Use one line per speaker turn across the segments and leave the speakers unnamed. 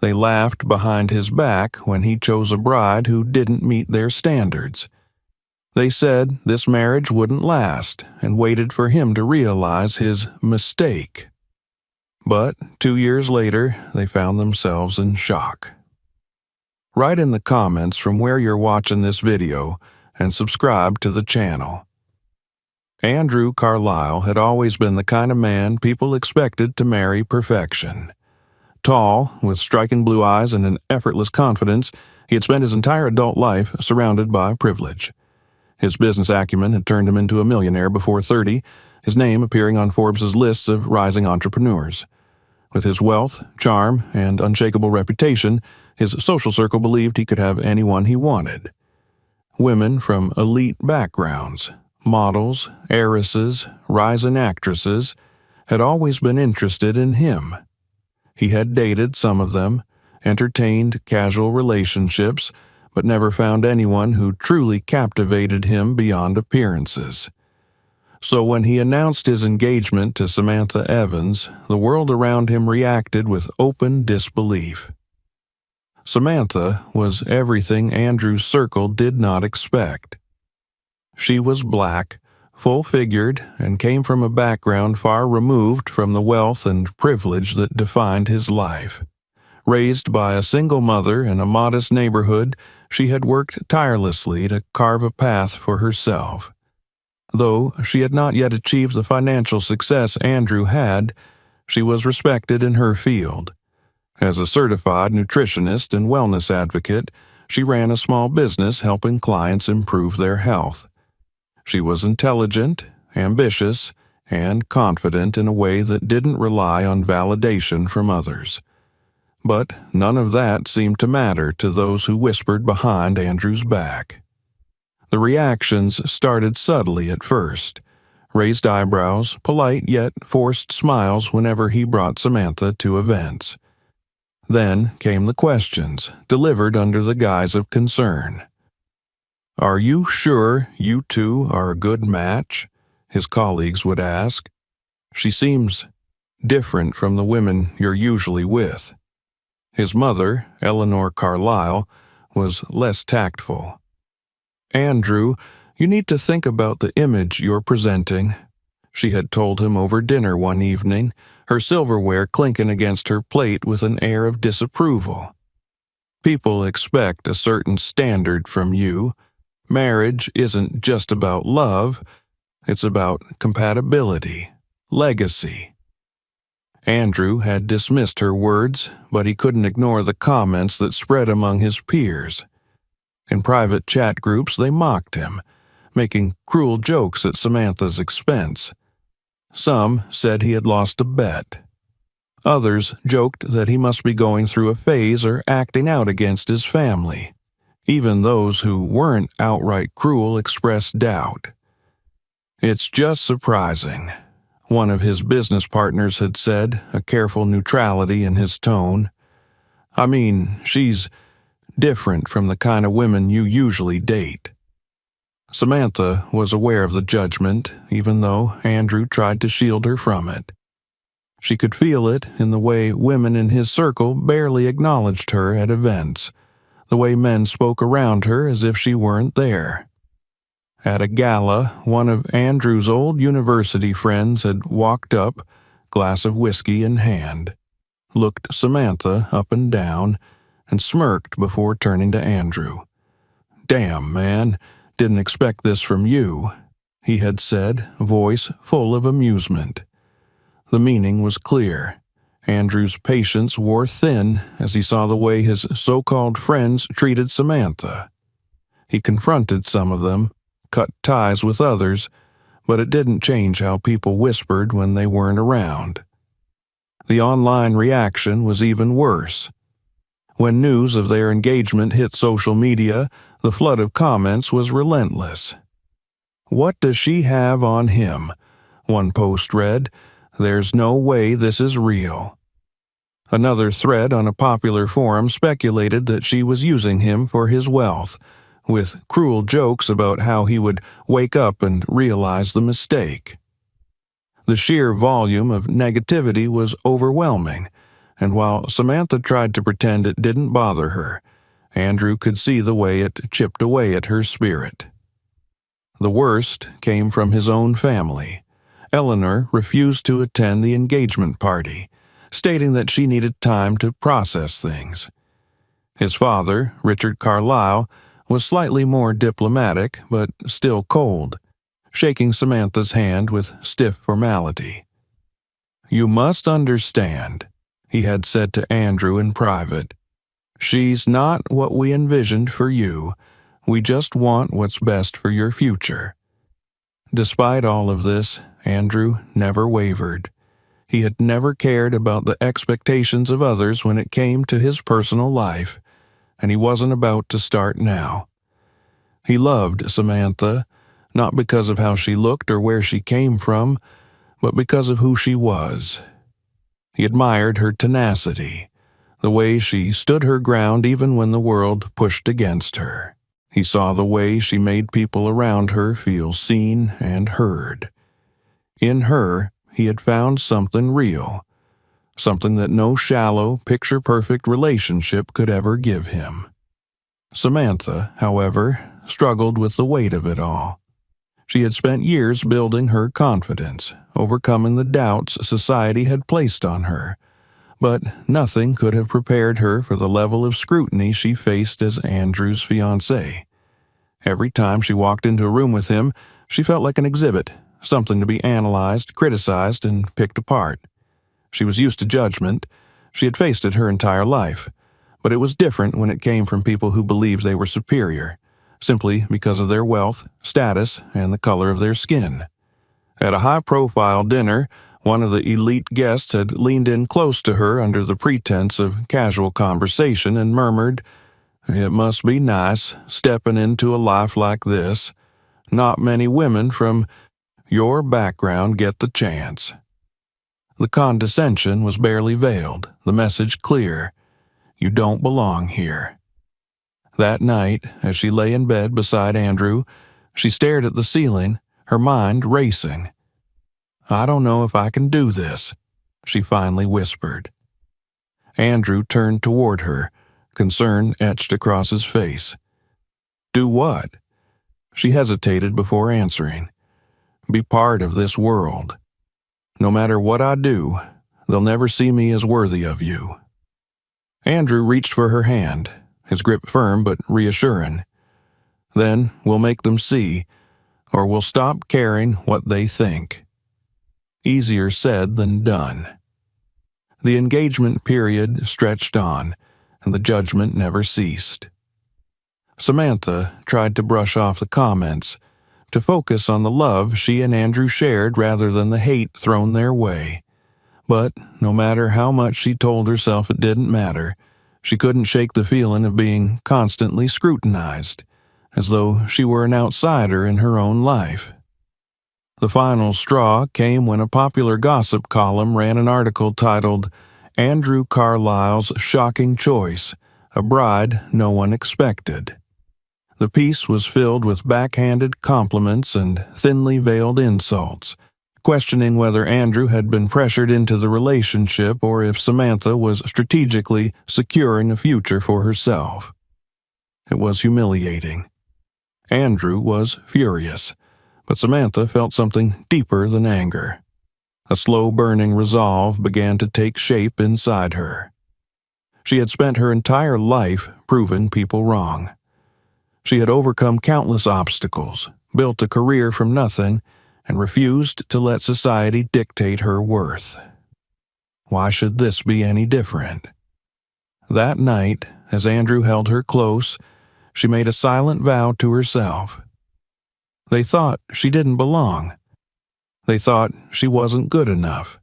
They laughed behind his back when he chose a bride who didn't meet their standards. They said this marriage wouldn't last and waited for him to realize his mistake. But 2 years later, they found themselves in shock. Write in the comments from where you're watching this video and subscribe to the channel. Andrew Carlisle had always been the kind of man people expected to marry perfection. Tall, with striking blue eyes and an effortless confidence, he had spent his entire adult life surrounded by privilege. His business acumen had turned him into a millionaire before 30, his name appearing on Forbes' lists of rising entrepreneurs. With his wealth, charm, and unshakable reputation, his social circle believed he could have anyone he wanted. Women from elite backgrounds, models, heiresses, rising actresses, had always been interested in him. He had dated some of them, entertained casual relationships, but never found anyone who truly captivated him beyond appearances. So when he announced his engagement to Samantha Evans, the world around him reacted with open disbelief. Samantha was everything Andrew's circle did not expect. She was black, full-figured, and came from a background far removed from the wealth and privilege that defined his life. Raised by a single mother in a modest neighborhood, she had worked tirelessly to carve a path for herself. Though she had not yet achieved the financial success Andrew had, she was respected in her field. As a certified nutritionist and wellness advocate, she ran a small business helping clients improve their health. She was intelligent, ambitious, and confident in a way that didn't rely on validation from others. But none of that seemed to matter to those who whispered behind Andrew's back. The reactions started subtly at first. Raised eyebrows, polite yet forced smiles whenever he brought Samantha to events. Then came the questions, delivered under the guise of concern. "Are you sure you two are a good match?" his colleagues would ask. "She seems different from the women you're usually with." His mother, Eleanor Carlisle, was less tactful. "Andrew, you need to think about the image you're presenting," she had told him over dinner one evening, her silverware clinking against her plate with an air of disapproval. "People expect a certain standard from you. Marriage isn't just about love, it's about compatibility, legacy." Andrew had dismissed her words, but he couldn't ignore the comments that spread among his peers. In private chat groups, they mocked him, making cruel jokes at Samantha's expense. Some said he had lost a bet. Others joked that he must be going through a phase or acting out against his family. Even those who weren't outright cruel expressed doubt. "It's just surprising," one of his business partners had said, a careful neutrality in his tone. "I mean, she's different from the kind of women you usually date." Samantha was aware of the judgment, even though Andrew tried to shield her from it. She could feel it in the way women in his circle barely acknowledged her at events, the way men spoke around her as if she weren't there. At a gala, one of Andrew's old university friends had walked up, glass of whiskey in hand, looked Samantha up and down, and smirked before turning to Andrew. "Damn, man, didn't expect this from you," he had said, voice full of amusement. The meaning was clear. Andrew's patience wore thin as he saw the way his so-called friends treated Samantha. He confronted some of them, cut ties with others, but it didn't change how people whispered when they weren't around. The online reaction was even worse. When news of their engagement hit social media, the flood of comments was relentless. "What does she have on him?" one post read. "There's no way this is real." Another thread on a popular forum speculated that she was using him for his wealth, with cruel jokes about how he would wake up and realize the mistake. The sheer volume of negativity was overwhelming, and while Samantha tried to pretend it didn't bother her, Andrew could see the way it chipped away at her spirit. The worst came from his own family. Eleanor refused to attend the engagement party, stating that she needed time to process things. His father, Richard Carlisle, was slightly more diplomatic, but still cold, shaking Samantha's hand with stiff formality. "You must understand," he had said to Andrew in private. "She's not what we envisioned for you. We just want what's best for your future." Despite all of this, Andrew never wavered. He had never cared about the expectations of others when it came to his personal life, and he wasn't about to start now. He loved Samantha, not because of how she looked or where she came from, but because of who she was. He admired her tenacity, the way she stood her ground even when the world pushed against her. He saw the way she made people around her feel seen and heard. In her, he had found something real, something that no shallow, picture-perfect relationship could ever give him. Samantha, however, struggled with the weight of it all. She had spent years building her confidence, overcoming the doubts society had placed on her, but nothing could have prepared her for the level of scrutiny she faced as Andrew's fiancée. Every time she walked into a room with him, she felt like an exhibit, something to be analyzed, criticized, and picked apart. She was used to judgment. She had faced it her entire life, but it was different when it came from people who believed they were superior, simply because of their wealth, status, and the color of their skin. At a high-profile dinner, one of the elite guests had leaned in close to her under the pretense of casual conversation and murmured, "It must be nice stepping into a life like this. Not many women from your background get the chance." The condescension was barely veiled, the message clear. You don't belong here. That night, as she lay in bed beside Andrew, she stared at the ceiling, her mind racing. "I don't know if I can do this," she finally whispered. Andrew turned toward her, concern etched across his face. "Do what?" She hesitated before answering. "Be part of this world. No matter what I do, they'll never see me as worthy of you." Andrew reached for her hand, his grip firm but reassuring. "Then we'll make them see, or we'll stop caring what they think." Easier said than done. The engagement period stretched on, and the judgment never ceased. Samantha tried to brush off the comments, to focus on the love she and Andrew shared rather than the hate thrown their way. But no matter how much she told herself it didn't matter, she couldn't shake the feeling of being constantly scrutinized, as though she were an outsider in her own life. The final straw came when a popular gossip column ran an article titled, "Andrew Carlisle's Shocking Choice, a Bride No One Expected." The piece was filled with backhanded compliments and thinly veiled insults, questioning whether Andrew had been pressured into the relationship or if Samantha was strategically securing a future for herself. It was humiliating. Andrew was furious, but Samantha felt something deeper than anger. A slow-burning resolve began to take shape inside her. She had spent her entire life proving people wrong. She had overcome countless obstacles, built a career from nothing, and refused to let society dictate her worth. Why should this be any different? That night, as Andrew held her close, she made a silent vow to herself. They thought she didn't belong. They thought she wasn't good enough.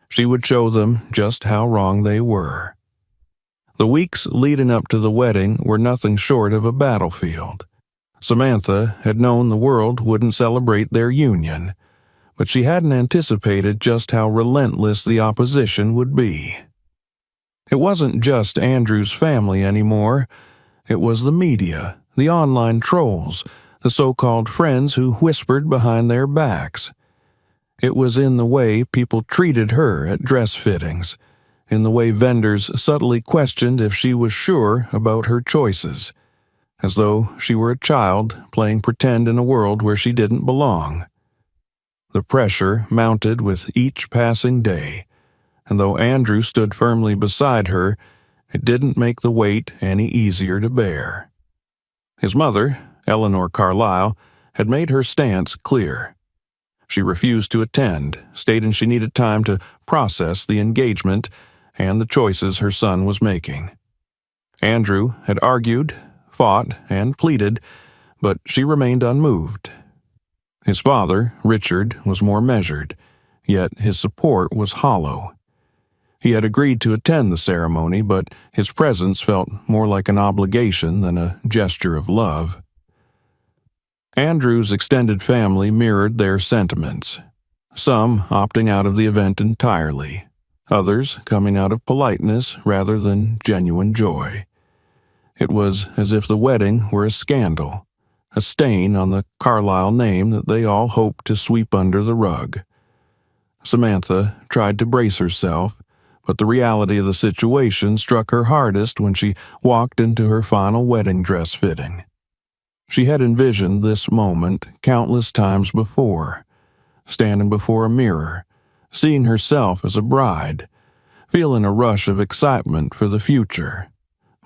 She would show them just how wrong they were. The weeks leading up to the wedding were nothing short of a battlefield. Samantha had known the world wouldn't celebrate their union, but she hadn't anticipated just how relentless the opposition would be. It wasn't just Andrew's family anymore. It was the media, the online trolls, the so-called friends who whispered behind their backs. It was in the way people treated her at dress fittings, in the way vendors subtly questioned if she was sure about her choices, as though she were a child playing pretend in a world where she didn't belong. The pressure mounted with each passing day, and though Andrew stood firmly beside her, it didn't make the weight any easier to bear. His mother, Eleanor Carlisle, had made her stance clear. She refused to attend, stating she needed time to process the engagement and the choices her son was making. Andrew had argued, fought, and pleaded, but she remained unmoved. His father, Richard, was more measured, yet his support was hollow. He had agreed to attend the ceremony, but his presence felt more like an obligation than a gesture of love. Andrew's extended family mirrored their sentiments, some opting out of the event entirely, others coming out of politeness rather than genuine joy. It was as if the wedding were a scandal, a stain on the Carlisle name that they all hoped to sweep under the rug. Samantha tried to brace herself, but the reality of the situation struck her hardest when she walked into her final wedding dress fitting. She had envisioned this moment countless times before, standing before a mirror, seeing herself as a bride, feeling a rush of excitement for the future.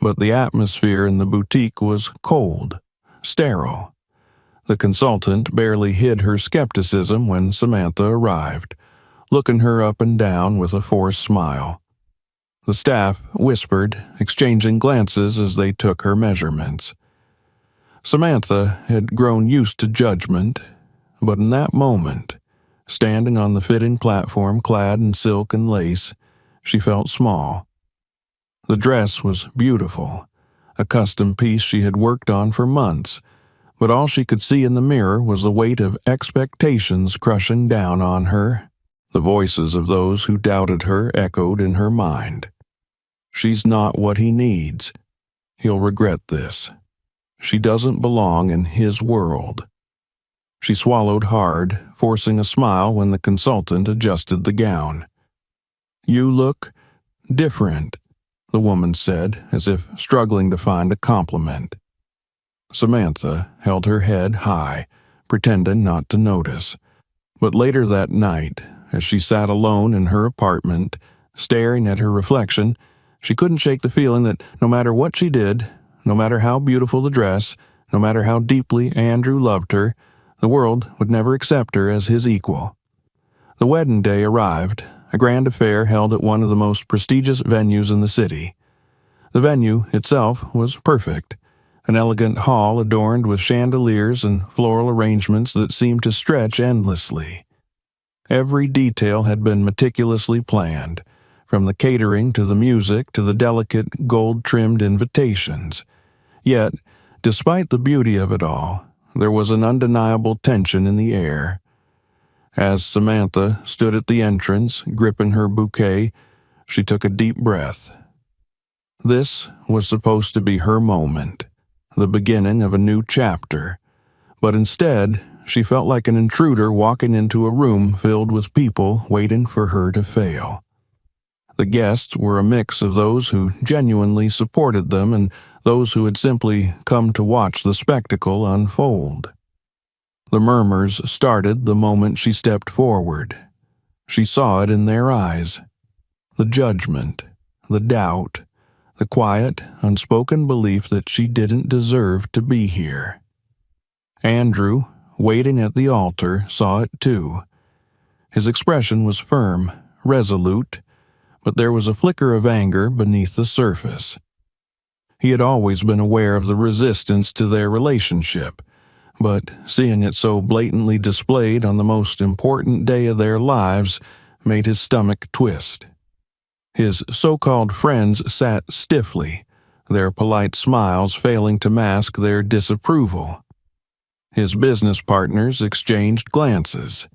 But the atmosphere in the boutique was cold, sterile. The consultant barely hid her skepticism when Samantha arrived, looking her up and down with a forced smile. The staff whispered, exchanging glances as they took her measurements. Samantha had grown used to judgment, but in that moment, standing on the fitting platform clad in silk and lace, she felt small. The dress was beautiful, a custom piece she had worked on for months, but all she could see in the mirror was the weight of expectations crushing down on her. The voices of those who doubted her echoed in her mind. She's not what he needs. He'll regret this. She doesn't belong in his world. She swallowed hard, forcing a smile when the consultant adjusted the gown. "You look different," the woman said, as if struggling to find a compliment. Samantha held her head high, pretending not to notice. But later that night, as she sat alone in her apartment, staring at her reflection, she couldn't shake the feeling that no matter what she did, no matter how beautiful the dress, no matter how deeply Andrew loved her, the world would never accept her as his equal. The wedding day arrived, a grand affair held at one of the most prestigious venues in the city. The venue itself was perfect, an elegant hall adorned with chandeliers and floral arrangements that seemed to stretch endlessly. Every detail had been meticulously planned, from the catering to the music to the delicate gold-trimmed invitations. Yet, despite the beauty of it all, there was an undeniable tension in the air. As Samantha stood at the entrance, gripping her bouquet, she took a deep breath. This was supposed to be her moment, the beginning of a new chapter, but instead, she felt like an intruder walking into a room filled with people waiting for her to fail. The guests were a mix of those who genuinely supported them and those who had simply come to watch the spectacle unfold. The murmurs started the moment she stepped forward. She saw it in their eyes. The judgment, the doubt, the quiet, unspoken belief that she didn't deserve to be here. Andrew, waiting at the altar, saw it too. His expression was firm, resolute, but there was a flicker of anger beneath the surface. He had always been aware of the resistance to their relationship, but seeing it so blatantly displayed on the most important day of their lives made his stomach twist. His so-called friends sat stiffly, their polite smiles failing to mask their disapproval. His business partners exchanged glances.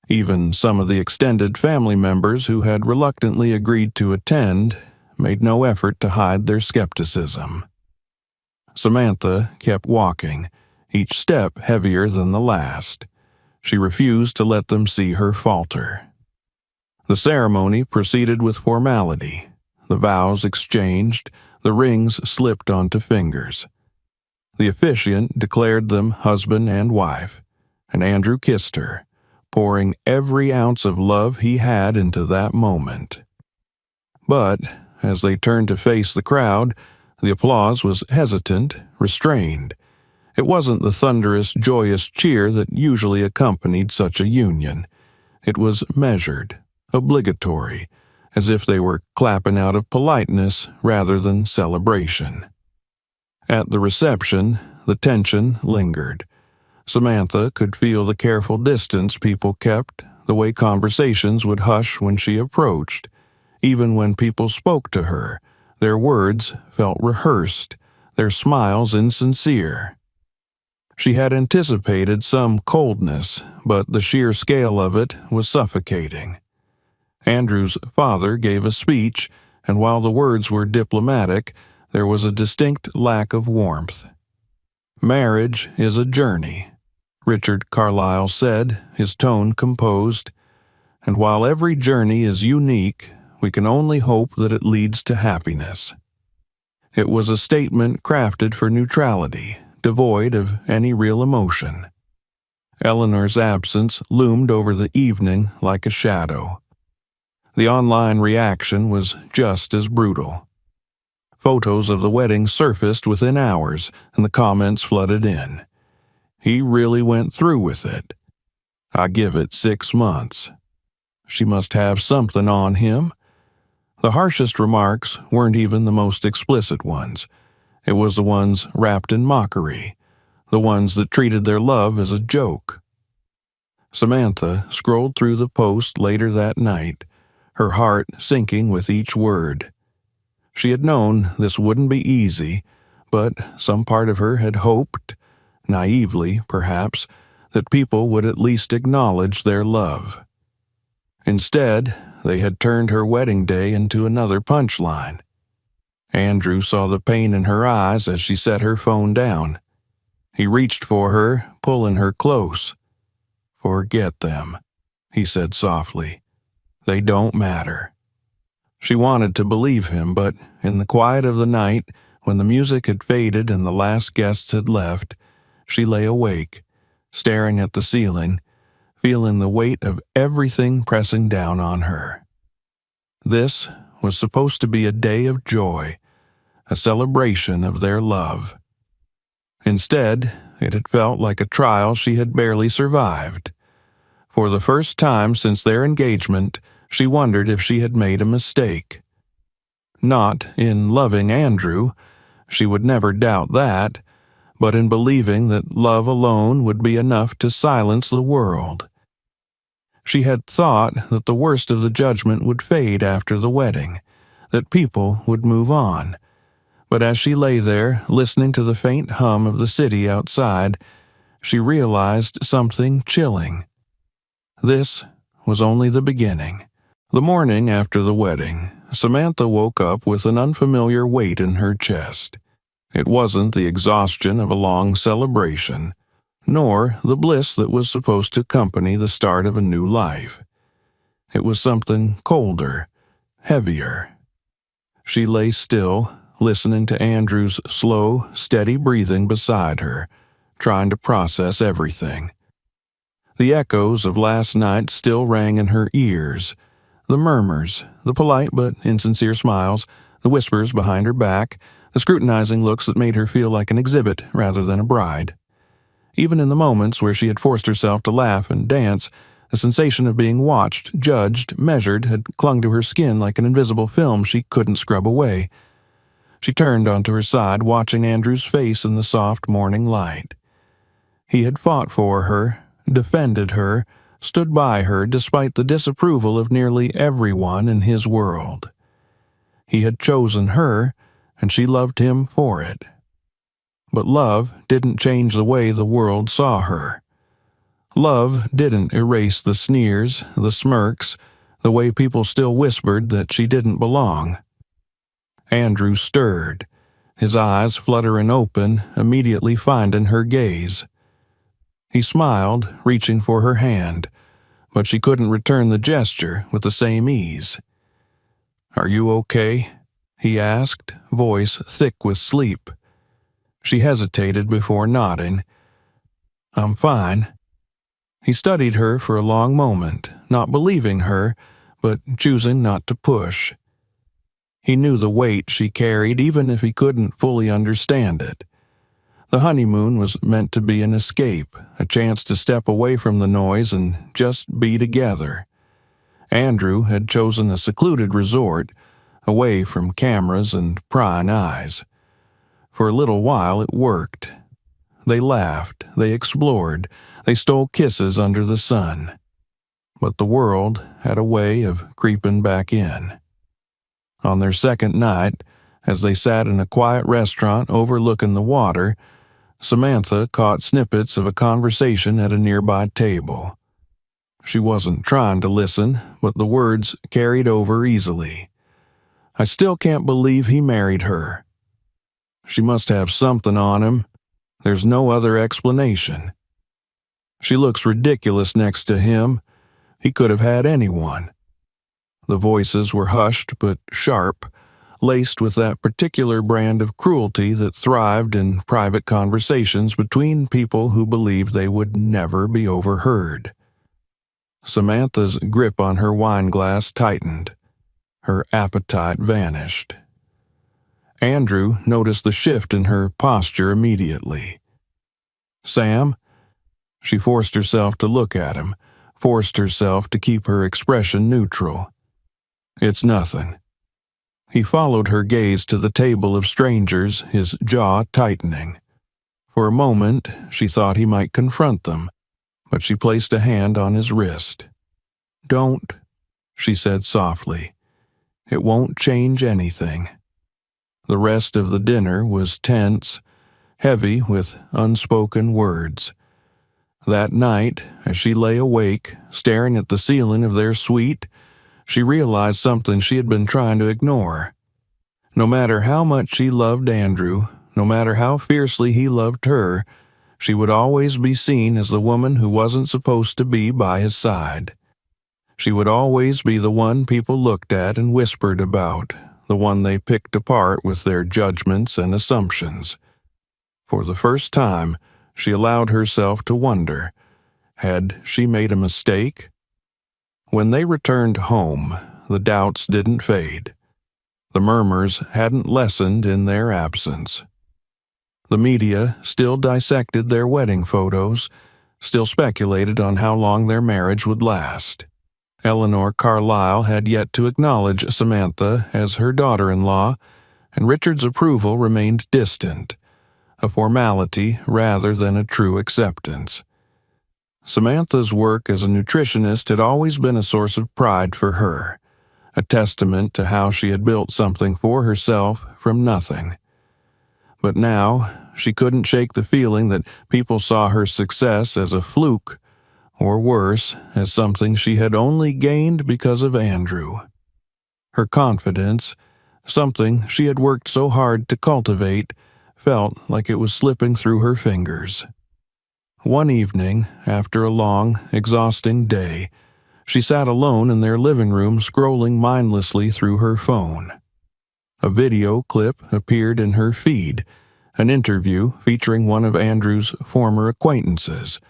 Even some of the extended family members who had reluctantly agreed to attend made no effort to hide their skepticism. Samantha kept walking, each step heavier than the last. She refused to let them see her falter. The ceremony proceeded with formality. The vows exchanged, the rings slipped onto fingers. The officiant declared them husband and wife, and Andrew kissed her, pouring every ounce of love he had into that moment. But, as they turned to face the crowd, the applause was hesitant, restrained. It wasn't the thunderous, joyous cheer that usually accompanied such a union. It was measured, obligatory, as if they were clapping out of politeness rather than celebration. At the reception, the tension lingered. Samantha could feel the careful distance people kept, the way conversations would hush when she approached. Even when people spoke to her, their words felt rehearsed, their smiles insincere. She had anticipated some coldness, but the sheer scale of it was suffocating. Andrew's father gave a speech, and while the words were diplomatic, there was a distinct lack of warmth. "Marriage is a journey," Richard Carlisle said, his tone composed, "and while every journey is unique, we can only hope that it leads to happiness." It was a statement crafted for neutrality, devoid of any real emotion. Eleanor's absence loomed over the evening like a shadow. The online reaction was just as brutal. Photos of the wedding surfaced within hours, and the comments flooded in. "He really went through with it. I give it 6 months. She must have something on him." The harshest remarks weren't even the most explicit ones. It was the ones wrapped in mockery, the ones that treated their love as a joke. Samantha scrolled through the post later that night, her heart sinking with each word. She had known this wouldn't be easy, but some part of her had hoped, naively perhaps, that people would at least acknowledge their love. Instead, they had turned her wedding day into another punchline. Andrew saw the pain in her eyes as she set her phone down. He reached for her, pulling her close. "Forget them," he said softly. "They don't matter." She wanted to believe him, but in the quiet of the night, when the music had faded and the last guests had left, she lay awake, staring at the ceiling, feeling the weight of everything pressing down on her. This was supposed to be a day of joy, a celebration of their love. Instead, it had felt like a trial she had barely survived. For the first time since their engagement, she wondered if she had made a mistake. Not in loving Andrew, she would never doubt that, but in believing that love alone would be enough to silence the world. She had thought that the worst of the judgment would fade after the wedding, that people would move on. But as she lay there, listening to the faint hum of the city outside, she realized something chilling. This was only the beginning. The morning after the wedding, Samantha woke up with an unfamiliar weight in her chest. It wasn't the exhaustion of a long celebration, nor the bliss that was supposed to accompany the start of a new life. It was something colder, heavier. She lay still, listening to Andrew's slow, steady breathing beside her, trying to process everything. The echoes of last night still rang in her ears, the murmurs, the polite but insincere smiles, the whispers behind her back, the scrutinizing looks that made her feel like an exhibit rather than a bride. Even in the moments where she had forced herself to laugh and dance, the sensation of being watched, judged, measured had clung to her skin like an invisible film she couldn't scrub away. She turned onto her side, watching Andrew's face in the soft morning light. He had fought for her, defended her, stood by her despite the disapproval of nearly everyone in his world. He had chosen her, and she loved him for it. But love didn't change the way the world saw her. Love didn't erase the sneers, the smirks, the way people still whispered that she didn't belong. Andrew stirred, his eyes fluttering open, immediately finding her gaze. He smiled, reaching for her hand, but she couldn't return the gesture with the same ease. "Are you okay?" he asked, voice thick with sleep. She hesitated before nodding. "I'm fine." He studied her for a long moment, not believing her, but choosing not to push. He knew the weight she carried even if he couldn't fully understand it. The honeymoon was meant to be an escape, a chance to step away from the noise and just be together. Andrew had chosen a secluded resort, away from cameras and prying eyes. For a little while it worked. They laughed, they explored, they stole kisses under the sun. But the world had a way of creeping back in. On their second night, as they sat in a quiet restaurant overlooking the water, Samantha caught snippets of a conversation at a nearby table. She wasn't trying to listen, but the words carried over easily. "I still can't believe he married her. She must have something on him. There's no other explanation. She looks ridiculous next to him. He could have had anyone." The voices were hushed but sharp, laced with that particular brand of cruelty that thrived in private conversations between people who believed they would never be overheard. Samantha's grip on her wineglass tightened. Her appetite vanished. Andrew noticed the shift in her posture immediately. "Sam?" She forced herself to look at him, forced herself to keep her expression neutral. "It's nothing." He followed her gaze to the table of strangers, his jaw tightening. For a moment, she thought he might confront them, but she placed a hand on his wrist. "Don't," she said softly. "It won't change anything." The rest of the dinner was tense, heavy with unspoken words. That night, as she lay awake, staring at the ceiling of their suite, she realized something she had been trying to ignore. No matter how much she loved Andrew, no matter how fiercely he loved her, she would always be seen as the woman who wasn't supposed to be by his side. She would always be the one people looked at and whispered about, the one they picked apart with their judgments and assumptions. For the first time, she allowed herself to wonder, had she made a mistake? When they returned home, the doubts didn't fade. The murmurs hadn't lessened in their absence. The media still dissected their wedding photos, still speculated on how long their marriage would last. Eleanor Carlisle had yet to acknowledge Samantha as her daughter-in-law, and Richard's approval remained distant, a formality rather than a true acceptance. Samantha's work as a nutritionist had always been a source of pride for her, a testament to how she had built something for herself from nothing. But now, she couldn't shake the feeling that people saw her success as a fluke, or worse, as something she had only gained because of Andrew. Her confidence, something she had worked so hard to cultivate, felt like it was slipping through her fingers. One evening, after a long, exhausting day, she sat alone in their living room scrolling mindlessly through her phone. A video clip appeared in her feed, an interview featuring one of Andrew's former acquaintances,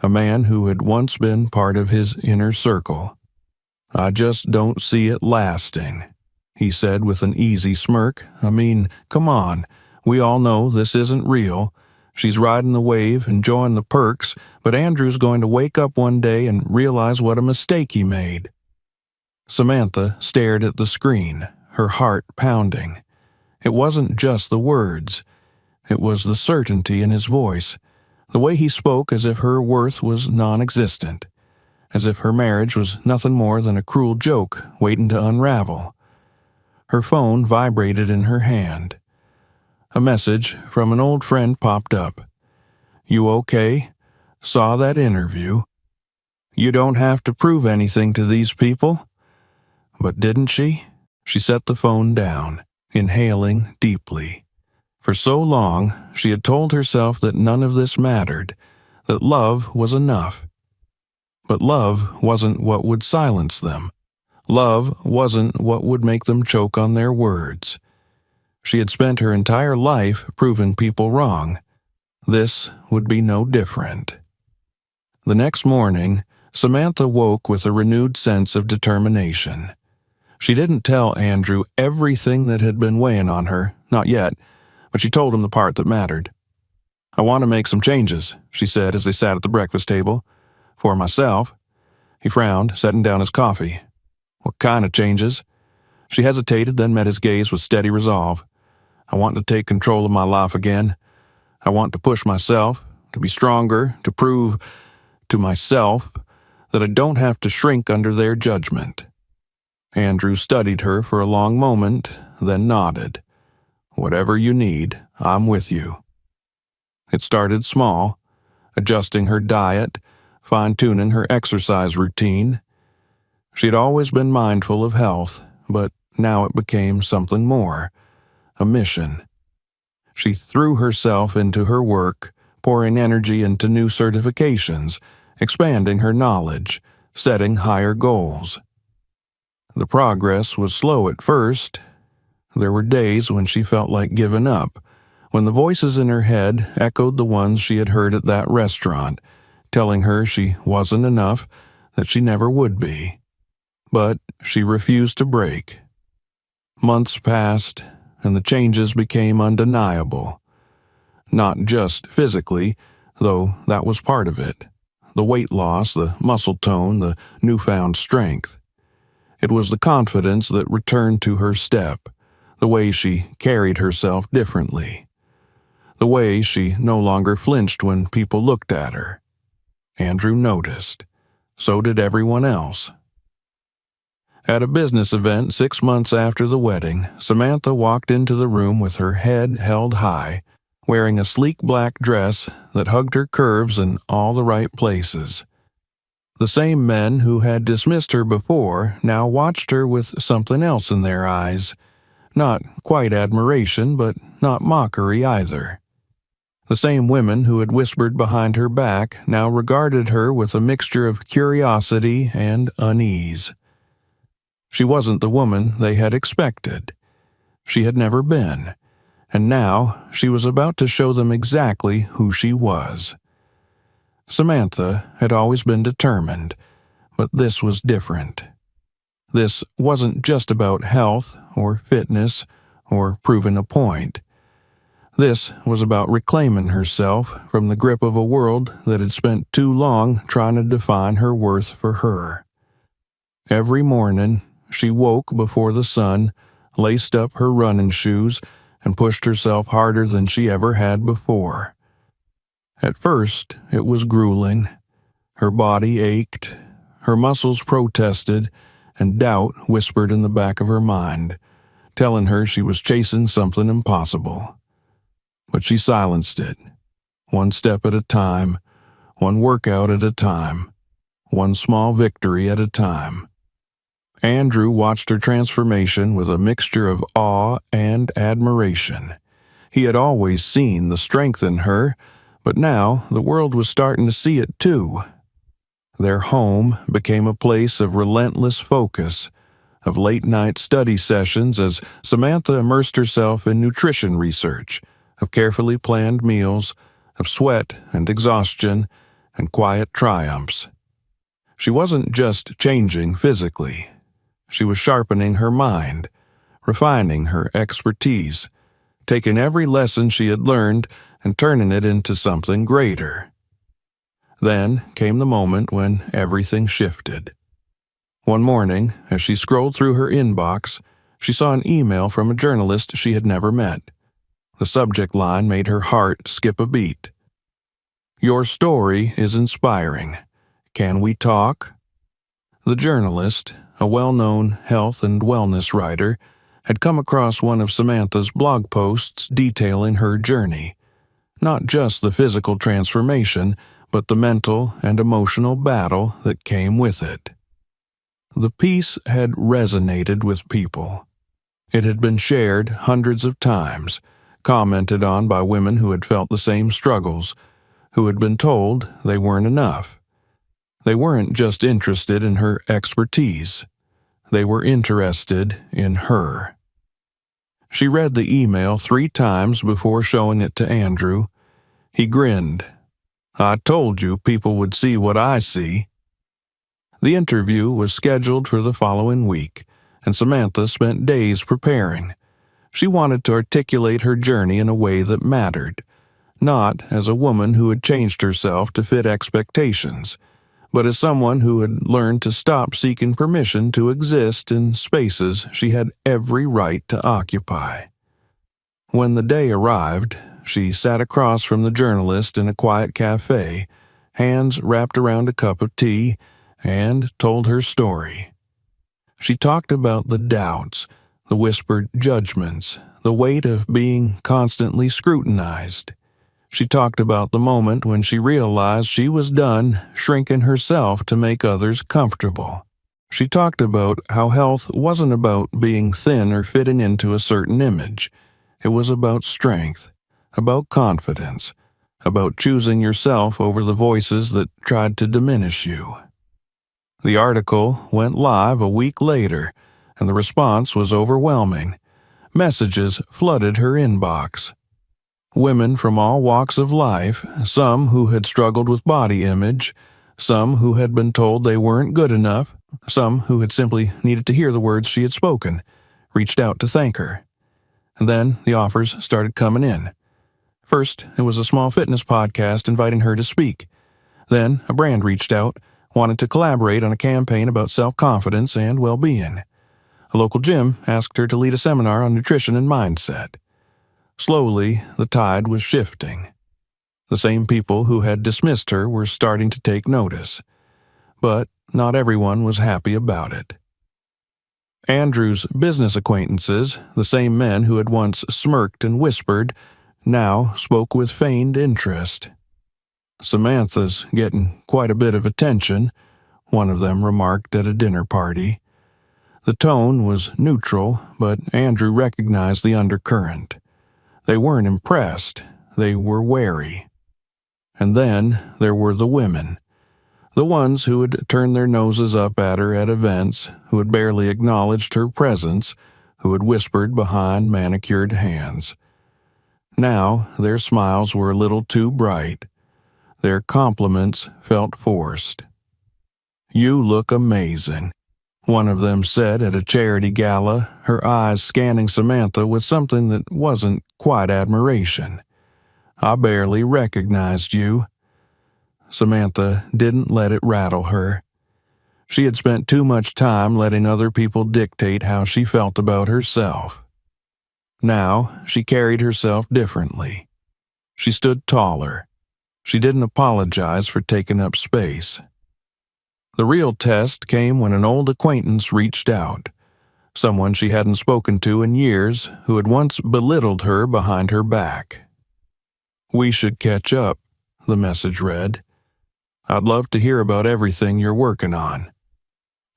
a man who had once been part of his inner circle. "I just don't see it lasting," he said with an easy smirk. "I mean, come on, we all know this isn't real. She's riding the wave, enjoying the perks, but Andrew's going to wake up one day and realize what a mistake he made." Samantha stared at the screen, her heart pounding. It wasn't just the words. It was the certainty in his voice, the way he spoke as if her worth was non-existent, as if her marriage was nothing more than a cruel joke waiting to unravel. Her phone vibrated in her hand. A message from an old friend popped up. "You okay? Saw that interview. You don't have to prove anything to these people." But didn't she? She set the phone down, inhaling deeply. For so long, she had told herself that none of this mattered, that love was enough. But love wasn't what would silence them. Love wasn't what would make them choke on their words. She had spent her entire life proving people wrong. This would be no different. The next morning, Samantha woke with a renewed sense of determination. She didn't tell Andrew everything that had been weighing on her, not yet, but she told him the part that mattered. "I want to make some changes," she said as they sat at the breakfast table. "For myself." He frowned, setting down his coffee. "What kind of changes?" She hesitated, then met his gaze with steady resolve. "I want to take control of my life again. I want to push myself, to be stronger, to prove to myself that I don't have to shrink under their judgment." Andrew studied her for a long moment, then nodded. "Whatever you need, I'm with you." It started small, adjusting her diet, fine-tuning her exercise routine. She had always been mindful of health, but now it became something more, a mission. She threw herself into her work, pouring energy into new certifications, expanding her knowledge, setting higher goals. The progress was slow at first. There were days when she felt like giving up, when the voices in her head echoed the ones she had heard at that restaurant, telling her she wasn't enough, that she never would be. But she refused to break. Months passed, and the changes became undeniable. Not just physically, though that was part of it. The weight loss, the muscle tone, the newfound strength. It was the confidence that returned to her step, the way she carried herself differently, the way she no longer flinched when people looked at her. Andrew noticed. So did everyone else. At a business event 6 months after the wedding, Samantha walked into the room with her head held high, wearing a sleek black dress that hugged her curves in all the right places. The same men who had dismissed her before now watched her with something else in their eyes. Not quite admiration, but not mockery either. The same women who had whispered behind her back now regarded her with a mixture of curiosity and unease. She wasn't the woman they had expected. She had never been, and now she was about to show them exactly who she was. Samantha had always been determined, but this was different. This wasn't just about health or fitness or proving a point. This was about reclaiming herself from the grip of a world that had spent too long trying to define her worth for her. Every morning, she woke before the sun, laced up her running shoes, and pushed herself harder than she ever had before. At first, it was grueling. Her body ached, her muscles protested, and doubt whispered in the back of her mind, telling her she was chasing something impossible. But she silenced it, one step at a time, one workout at a time, one small victory at a time. Andrew watched her transformation with a mixture of awe and admiration. He had always seen the strength in her, but now the world was starting to see it too. Their home became a place of relentless focus, of late-night study sessions as Samantha immersed herself in nutrition research, of carefully planned meals, of sweat and exhaustion, and quiet triumphs. She wasn't just changing physically. She was sharpening her mind, refining her expertise, taking every lesson she had learned and turning it into something greater. Then came the moment when everything shifted. One morning, as she scrolled through her inbox, she saw an email from a journalist she had never met. The subject line made her heart skip a beat. "Your story is inspiring. Can we talk?" The journalist, a well-known health and wellness writer, had come across one of Samantha's blog posts detailing her journey. Not just the physical transformation, but the mental and emotional battle that came with it. The piece had resonated with people. It had been shared hundreds of times, commented on by women who had felt the same struggles, who had been told they weren't enough. They weren't just interested in her expertise. They were interested in her. She read the email 3 times before showing it to Andrew. He grinned. "I told you people would see what I see." The interview was scheduled for the following week, and Samantha spent days preparing. She wanted to articulate her journey in a way that mattered, not as a woman who had changed herself to fit expectations, but as someone who had learned to stop seeking permission to exist in spaces she had every right to occupy. When the day arrived, she sat across from the journalist in a quiet cafe, hands wrapped around a cup of tea, and told her story. She talked about the doubts, the whispered judgments, the weight of being constantly scrutinized. She talked about the moment when she realized she was done shrinking herself to make others comfortable. She talked about how health wasn't about being thin or fitting into a certain image. It was about strength, about confidence, about choosing yourself over the voices that tried to diminish you. The article went live a week later, and the response was overwhelming. Messages flooded her inbox. Women from all walks of life, some who had struggled with body image, some who had been told they weren't good enough, some who had simply needed to hear the words she had spoken, reached out to thank her. And then the offers started coming in. First, it was a small fitness podcast inviting her to speak. Then, a brand reached out, wanted to collaborate on a campaign about self-confidence and well-being. A local gym asked her to lead a seminar on nutrition and mindset. Slowly, the tide was shifting. The same people who had dismissed her were starting to take notice. But not everyone was happy about it. Andrew's business acquaintances, the same men who had once smirked and whispered, now spoke with feigned interest. "Samantha's getting quite a bit of attention," one of them remarked at a dinner party. The tone was neutral, but Andrew recognized the undercurrent. They weren't impressed, they were wary. And then there were the women. The ones who had turned their noses up at her at events, who had barely acknowledged her presence, who had whispered behind manicured hands. Now their smiles were a little too bright. Their compliments felt forced. "You look amazing," one of them said at a charity gala, her eyes scanning Samantha with something that wasn't quite admiration. "I barely recognized you." Samantha didn't let it rattle her. She had spent too much time letting other people dictate how she felt about herself. Now she carried herself differently. She stood taller. She didn't apologize for taking up space. The real test came when an old acquaintance reached out, someone she hadn't spoken to in years who had once belittled her behind her back. "We should catch up," the message read. "I'd love to hear about everything you're working on."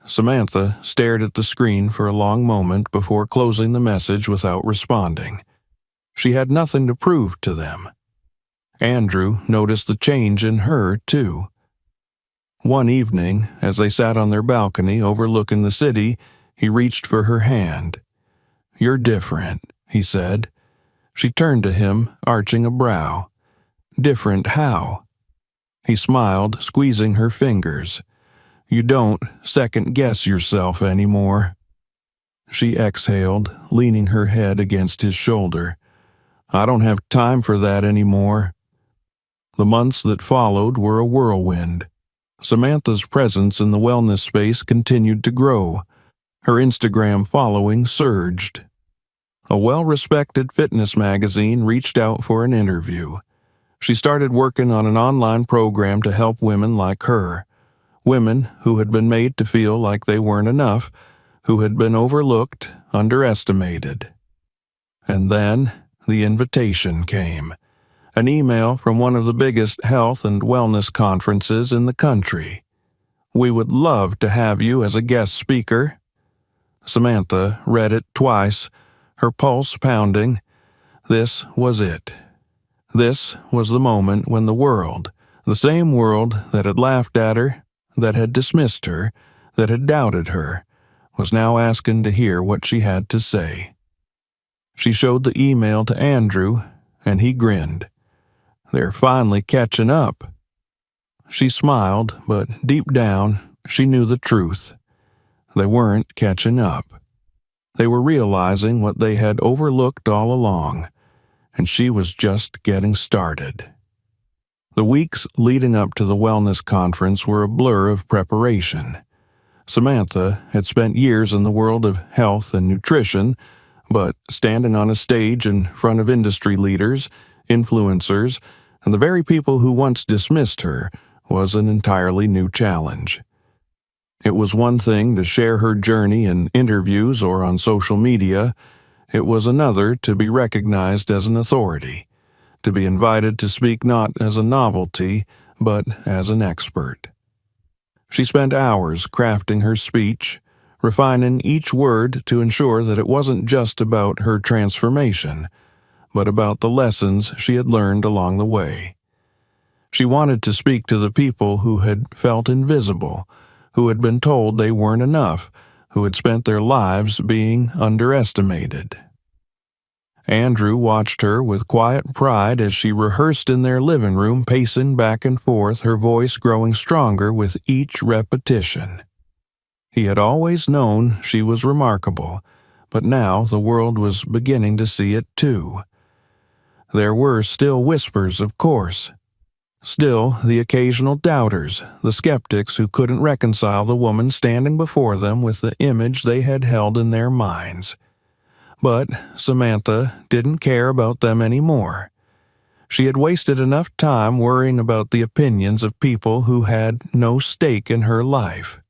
Samantha stared at the screen for a long moment before closing the message without responding. She had nothing to prove to them. Andrew noticed the change in her, too. One evening, as they sat on their balcony overlooking the city, he reached for her hand. "You're different," he said. She turned to him, arching a brow. "Different how?" He smiled, squeezing her fingers. "You don't second-guess yourself anymore." She exhaled, leaning her head against his shoulder. "I don't have time for that anymore." The months that followed were a whirlwind. Samantha's presence in the wellness space continued to grow. Her Instagram following surged. A well-respected fitness magazine reached out for an interview. She started working on an online program to help women like her, women who had been made to feel like they weren't enough, who had been overlooked, underestimated. And then the invitation came. An email from one of the biggest health and wellness conferences in the country. "We would love to have you as a guest speaker." Samantha read it twice, her pulse pounding. This was it. This was the moment when the world, the same world that had laughed at her, that had dismissed her, that had doubted her, was now asking to hear what she had to say. She showed the email to Andrew, and he grinned. "They're finally catching up." She smiled, but deep down, she knew the truth. They weren't catching up. They were realizing what they had overlooked all along, and she was just getting started. The weeks leading up to the wellness conference were a blur of preparation. Samantha had spent years in the world of health and nutrition, but standing on a stage in front of industry leaders, influencers, and the very people who once dismissed her was an entirely new challenge. It was one thing to share her journey in interviews or on social media. It was another to be recognized as an authority, to be invited to speak not as a novelty, but as an expert. She spent hours crafting her speech, refining each word to ensure that it wasn't just about her transformation, but about the lessons she had learned along the way. She wanted to speak to the people who had felt invisible, who had been told they weren't enough, who had spent their lives being underestimated. Andrew watched her with quiet pride as she rehearsed in their living room, pacing back and forth, her voice growing stronger with each repetition. He had always known she was remarkable, but now the world was beginning to see it too. There were still whispers, of course. Still, the occasional doubters, the skeptics who couldn't reconcile the woman standing before them with the image they had held in their minds. But Samantha didn't care about them anymore. She had wasted enough time worrying about the opinions of people who had no stake in her life.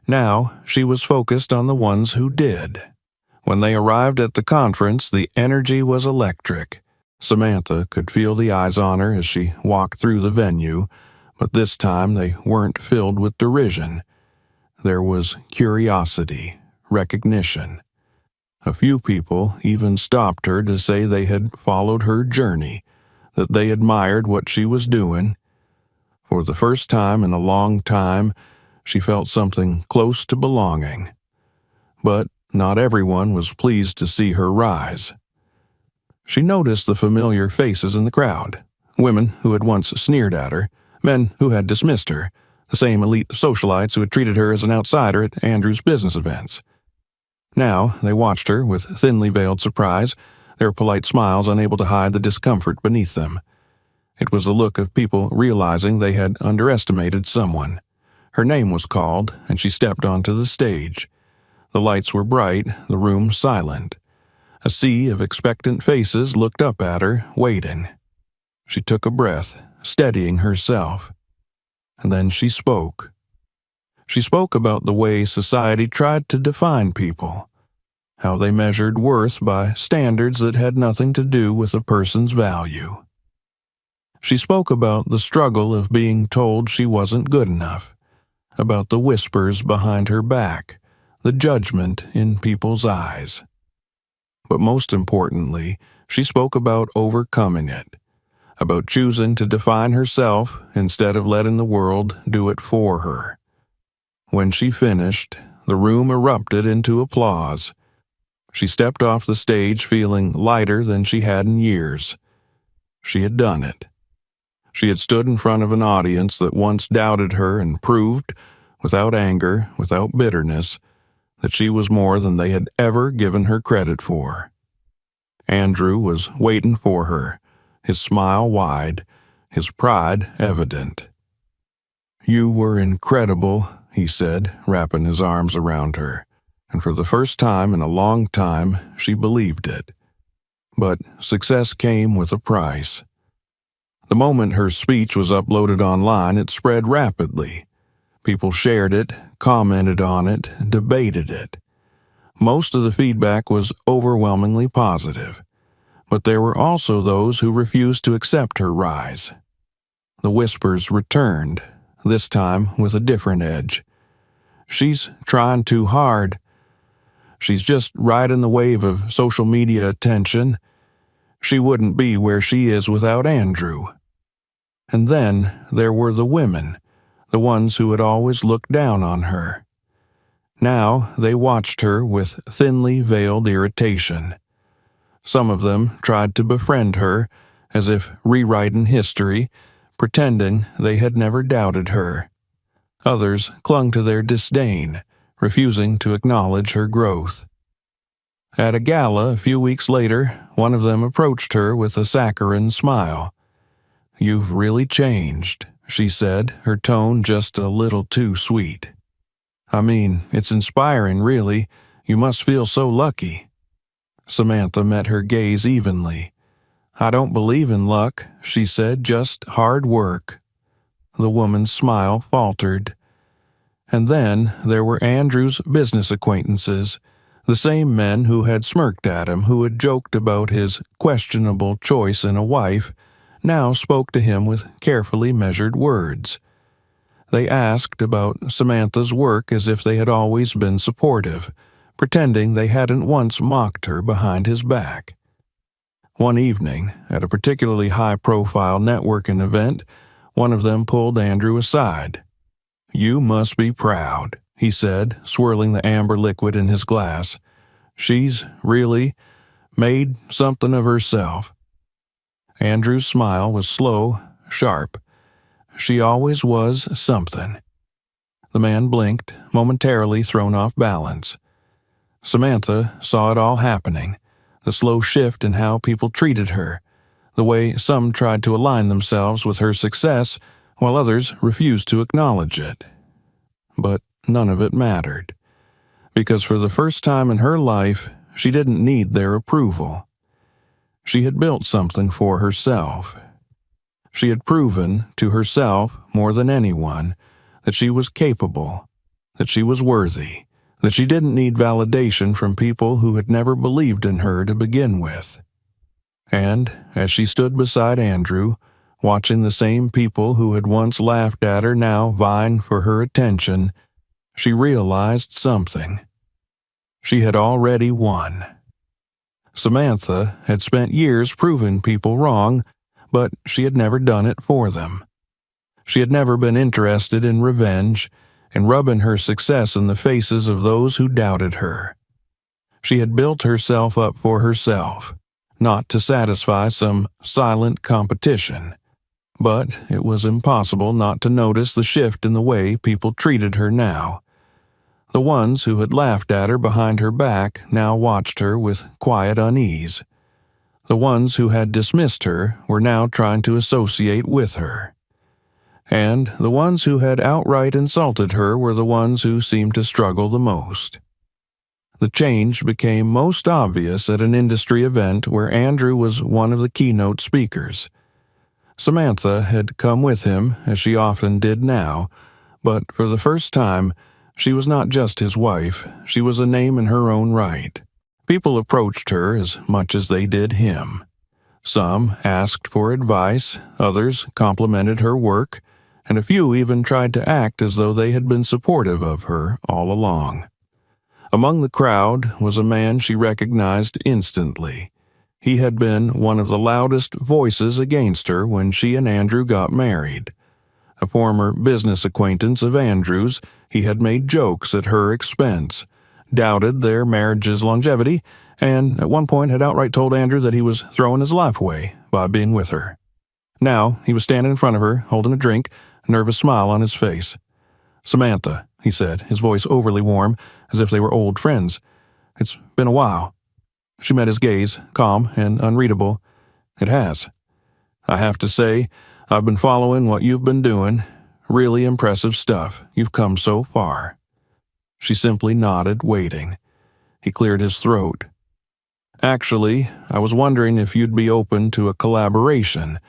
Now she was focused on the ones who did. When they arrived at the conference, the energy was electric. Samantha could feel the eyes on her as she walked through the venue, but this time they weren't filled with derision. There was curiosity, recognition. A few people even stopped her to say they had followed her journey, that they admired what she was doing. For the first time in a long time, she felt something close to belonging. But not everyone was pleased to see her rise. She noticed the familiar faces in the crowd, women who had once sneered at her, men who had dismissed her, the same elite socialites who had treated her as an outsider at Andrew's business events. Now they watched her with thinly veiled surprise, their polite smiles unable to hide the discomfort beneath them. It was the look of people realizing they had underestimated someone. Her name was called, and she stepped onto the stage. The lights were bright, the room silent. A sea of expectant faces looked up at her, waiting. She took a breath, steadying herself. And then she spoke. She spoke about the way society tried to define people, how they measured worth by standards that had nothing to do with a person's value. She spoke about the struggle of being told she wasn't good enough, about the whispers behind her back, the judgment in people's eyes. But most importantly, she spoke about overcoming it, about choosing to define herself instead of letting the world do it for her. When she finished, the room erupted into applause. She stepped off the stage feeling lighter than she had in years. She had done it. She had stood in front of an audience that once doubted her and proved, without anger, without bitterness, that she was more than they had ever given her credit for. Andrew was waiting for her, his smile wide, his pride evident. "You were incredible," he said, wrapping his arms around her, and for the first time in a long time she believed it. But success came with a price. The moment her speech was uploaded online, it spread rapidly. People shared it, commented on it, debated it. Most of the feedback was overwhelmingly positive, but there were also those who refused to accept her rise. The whispers returned, this time with a different edge. "She's trying too hard. She's just riding the wave of social media attention. She wouldn't be where she is without Andrew." And then there were the women, the ones who had always looked down on her. Now they watched her with thinly veiled irritation. Some of them tried to befriend her, as if rewriting history, pretending they had never doubted her. Others clung to their disdain, refusing to acknowledge her growth. At a gala a few weeks later, one of them approached her with a saccharine smile. "You've really changed," she said, her tone just a little too sweet. "I mean, it's inspiring, really. You must feel so lucky." Samantha met her gaze evenly. "I don't believe in luck," she said, "just hard work." The woman's smile faltered. And then there were Andrew's business acquaintances, the same men who had smirked at him, who had joked about his questionable choice in a wife, now spoke to him with carefully measured words. They asked about Samantha's work as if they had always been supportive, pretending they hadn't once mocked her behind his back. One evening, at a particularly high-profile networking event, one of them pulled Andrew aside. "You must be proud," he said, swirling the amber liquid in his glass. "She's really made something of herself." Andrew's smile was slow, sharp. "She always was something." The man blinked, momentarily thrown off balance. Samantha saw it all happening, the slow shift in how people treated her, the way some tried to align themselves with her success while others refused to acknowledge it. But none of it mattered, because for the first time in her life, she didn't need their approval. She had built something for herself. She had proven to herself more than anyone that she was capable, that she was worthy, that she didn't need validation from people who had never believed in her to begin with. And as she stood beside Andrew, watching the same people who had once laughed at her now vying for her attention, she realized something. She had already won. Samantha had spent years proving people wrong, but she had never done it for them. She had never been interested in revenge and rubbing her success in the faces of those who doubted her. She had built herself up for herself, not to satisfy some silent competition. But it was impossible not to notice the shift in the way people treated her now. The ones who had laughed at her behind her back now watched her with quiet unease. The ones who had dismissed her were now trying to associate with her. And the ones who had outright insulted her were the ones who seemed to struggle the most. The change became most obvious at an industry event where Andrew was one of the keynote speakers. Samantha had come with him, as she often did now, but for the first time, she was not just his wife, she was a name in her own right. People approached her as much as they did him. Some asked for advice, others complimented her work, and a few even tried to act as though they had been supportive of her all along. Among the crowd was a man she recognized instantly. He had been one of the loudest voices against her when she and Andrew got married. A former business acquaintance of Andrew's, he had made jokes at her expense, doubted their marriage's longevity, and at one point had outright told Andrew that he was throwing his life away by being with her. Now he was standing in front of her, holding a drink, a nervous smile on his face. "Samantha," he said, his voice overly warm, as if they were old friends. "It's been a while." She met his gaze, calm and unreadable. "It has. I have to say, I've been following what you've been doing. Really impressive stuff. You've come so far." She simply nodded, waiting. He cleared his throat. "Actually, I was wondering if you'd be open to a collaboration.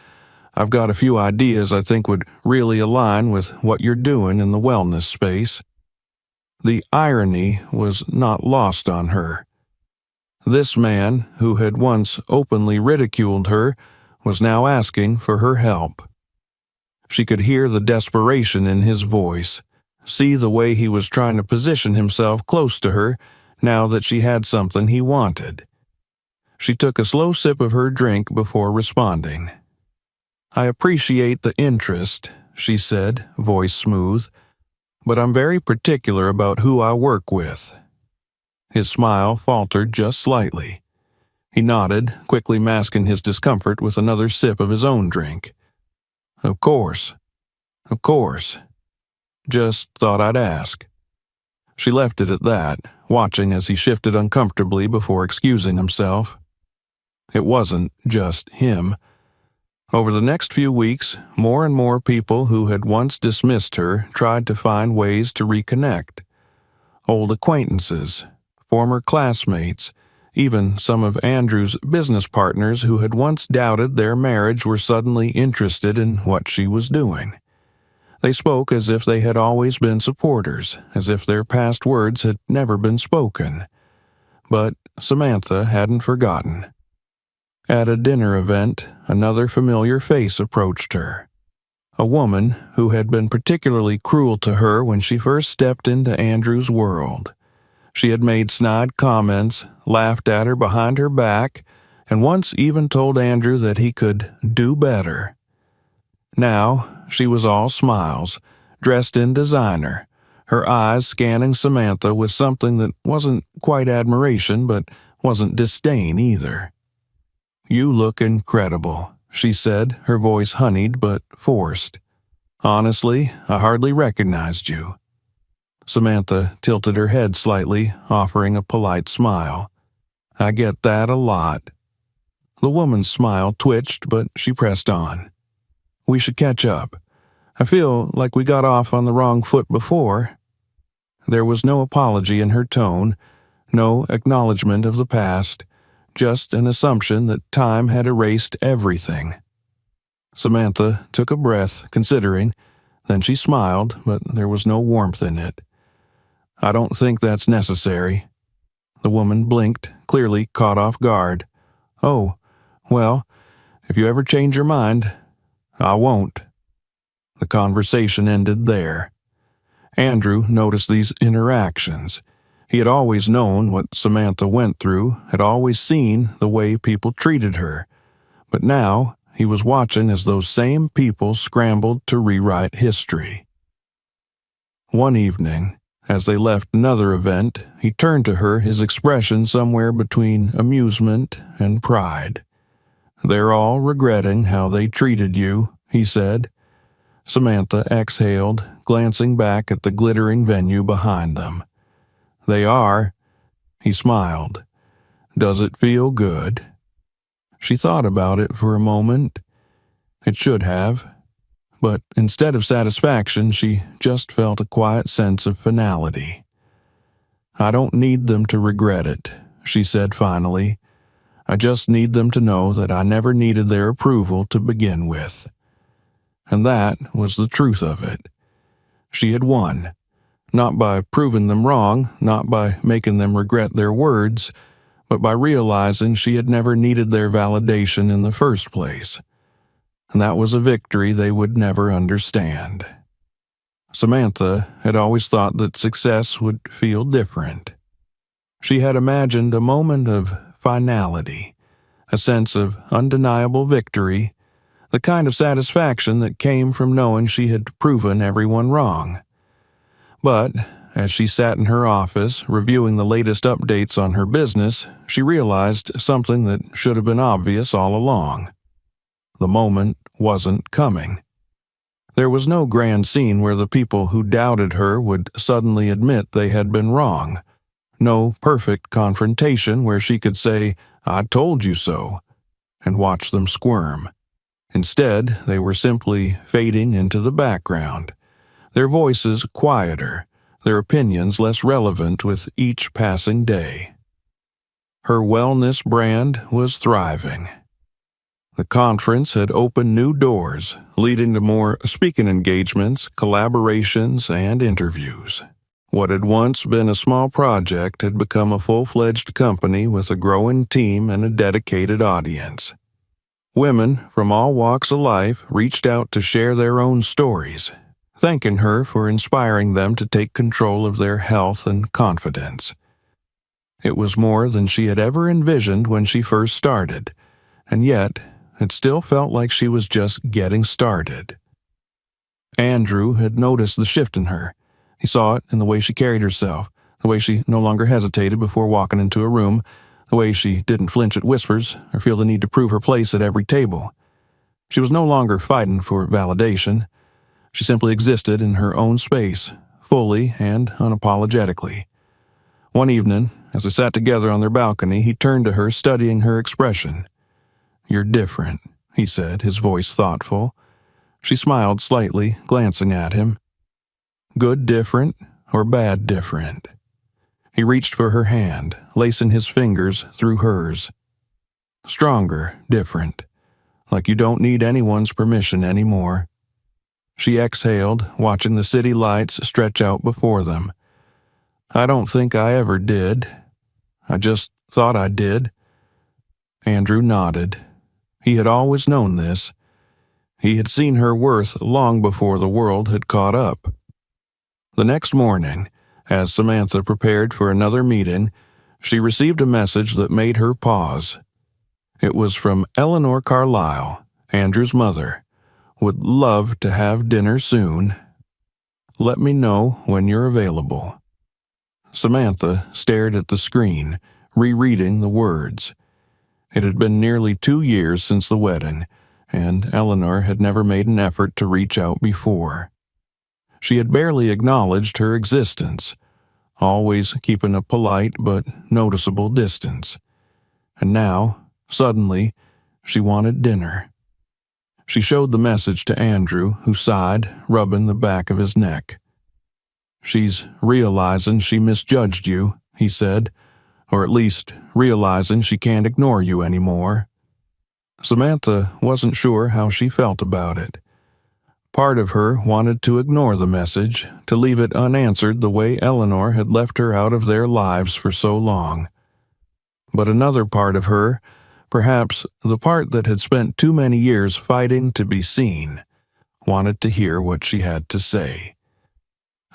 I've got a few ideas I think would really align with what you're doing in the wellness space." The irony was not lost on her. This man, who had once openly ridiculed her, was now asking for her help. She could hear the desperation in his voice, see the way he was trying to position himself close to her now that she had something he wanted. She took a slow sip of her drink before responding. "I appreciate the interest," she said, voice smooth, "but I'm very particular about who I work with." His smile faltered just slightly. He nodded, quickly masking his discomfort with another sip of his own drink. Of course. Just thought I'd ask." She left it at that, watching as he shifted uncomfortably before excusing himself. It wasn't just him. Over the next few weeks, more and more people who had once dismissed her tried to find ways to reconnect. Old acquaintances, former classmates, even some of Andrew's business partners who had once doubted their marriage were suddenly interested in what she was doing. They spoke as if they had always been supporters, as if their past words had never been spoken. But Samantha hadn't forgotten. At a dinner event, another familiar face approached her. A woman who had been particularly cruel to her when she first stepped into Andrew's world. She had made snide comments, laughed at her behind her back, and once even told Andrew that he could do better. Now, she was all smiles, dressed in designer, her eyes scanning Samantha with something that wasn't quite admiration but wasn't disdain either. "You look incredible," she said, her voice honeyed but forced. "Honestly, I hardly recognized you." Samantha tilted her head slightly, offering a polite smile. "I get that a lot." The woman's smile twitched, but she pressed on. "We should catch up. I feel like we got off on the wrong foot before." There was no apology in her tone, no acknowledgement of the past, just an assumption that time had erased everything. Samantha took a breath, considering, then she smiled, but there was no warmth in it. "I don't think that's necessary." The woman blinked, clearly caught off guard. "Oh, well, if you ever change your mind, I won't." The conversation ended there. Andrew noticed these interactions. He had always known what Samantha went through, had always seen the way people treated her. But now he was watching as those same people scrambled to rewrite history. One evening, as they left another event, he turned to her, his expression somewhere between amusement and pride. "They're all regretting how they treated you," he said. Samantha exhaled, glancing back at the glittering venue behind them. "They are." He smiled. "Does it feel good?" She thought about it for a moment. It should have. But instead of satisfaction, she just felt a quiet sense of finality. "I don't need them to regret it," she said finally. "I just need them to know that I never needed their approval to begin with." And that was the truth of it. She had won, not by proving them wrong, not by making them regret their words, but by realizing she had never needed their validation in the first place. And that was a victory they would never understand. Samantha had always thought that success would feel different. She had imagined a moment of finality, a sense of undeniable victory, the kind of satisfaction that came from knowing she had proven everyone wrong. But as she sat in her office, reviewing the latest updates on her business, she realized something that should have been obvious all along. The moment wasn't coming. There was no grand scene where the people who doubted her would suddenly admit they had been wrong. No perfect confrontation where she could say, "I told you so," and watch them squirm. Instead, they were simply fading into the background, their voices quieter, their opinions less relevant with each passing day. Her wellness brand was thriving. The conference had opened new doors, leading to more speaking engagements, collaborations, and interviews. What had once been a small project had become a full-fledged company with a growing team and a dedicated audience. Women from all walks of life reached out to share their own stories, thanking her for inspiring them to take control of their health and confidence. It was more than she had ever envisioned when she first started, and yet it still felt like she was just getting started. Andrew had noticed the shift in her. He saw it in the way she carried herself, the way she no longer hesitated before walking into a room, the way she didn't flinch at whispers or feel the need to prove her place at every table. She was no longer fighting for validation. She simply existed in her own space, fully and unapologetically. One evening, as they sat together on their balcony, he turned to her, studying her expression. "You're different," he said, his voice thoughtful. She smiled slightly, glancing at him. "Good different or bad different?" He reached for her hand, lacing his fingers through hers. "Stronger different, like you don't need anyone's permission anymore." She exhaled, watching the city lights stretch out before them. "I don't think I ever did. I just thought I did." Andrew nodded. He had always known this. He had seen her worth long before the world had caught up. The next morning, as Samantha prepared for another meeting, she received a message that made her pause. It was from Eleanor Carlisle, Andrew's mother. "Would love to have dinner soon. Let me know when you're available." Samantha stared at the screen, rereading the words. It had been nearly 2 years since the wedding, and Eleanor had never made an effort to reach out before. She had barely acknowledged her existence, always keeping a polite but noticeable distance. And now, suddenly, she wanted dinner. She showed the message to Andrew, who sighed, rubbing the back of his neck. "She's realizing she misjudged you," he said, "or at least realizing she can't ignore you anymore." Samantha wasn't sure how she felt about it. Part of her wanted to ignore the message, to leave it unanswered the way Eleanor had left her out of their lives for so long. But another part of her, perhaps the part that had spent too many years fighting to be seen, wanted to hear what she had to say.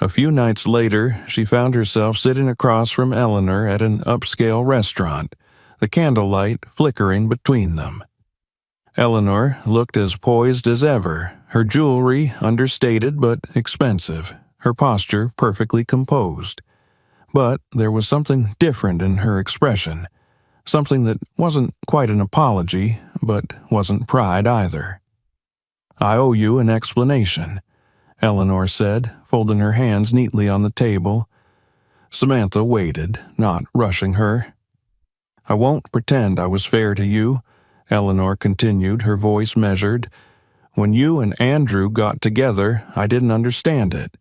A few nights later, she found herself sitting across from Eleanor at an upscale restaurant, the candlelight flickering between them. Eleanor looked as poised as ever, her jewelry understated but expensive, her posture perfectly composed. But there was something different in her expression, something that wasn't quite an apology, but wasn't pride either. "I owe you an explanation," Eleanor said, folding her hands neatly on the table. Samantha waited, not rushing her. "I won't pretend I was fair to you," Eleanor continued, her voice measured. "When you and Andrew got together, I didn't understand it.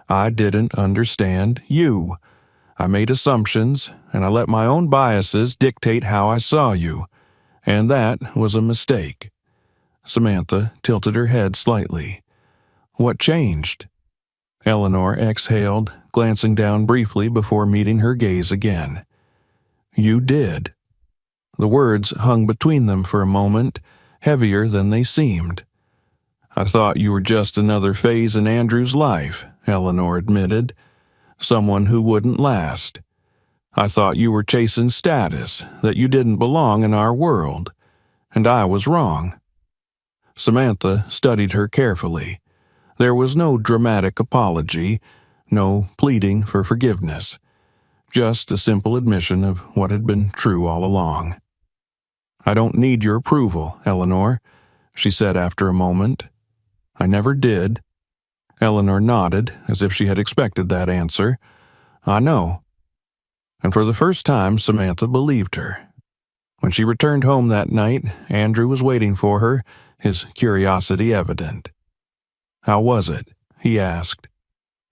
I didn't understand you. I made assumptions, and I let my own biases dictate how I saw you, and that was a mistake." Samantha tilted her head slightly. "What changed?" Eleanor exhaled, glancing down briefly before meeting her gaze again. "You did." The words hung between them for a moment, heavier than they seemed. "I thought you were just another phase in Andrew's life," Eleanor admitted. "Someone who wouldn't last. I thought you were chasing status, that you didn't belong in our world. And I was wrong." Samantha studied her carefully. There was no dramatic apology, no pleading for forgiveness. Just a simple admission of what had been true all along. "I don't need your approval, Eleanor," she said after a moment. "I never did." Eleanor nodded, as if she had expected that answer. "I know." And for the first time, Samantha believed her. When she returned home that night, Andrew was waiting for her, his curiosity evident. "How was it?" he asked.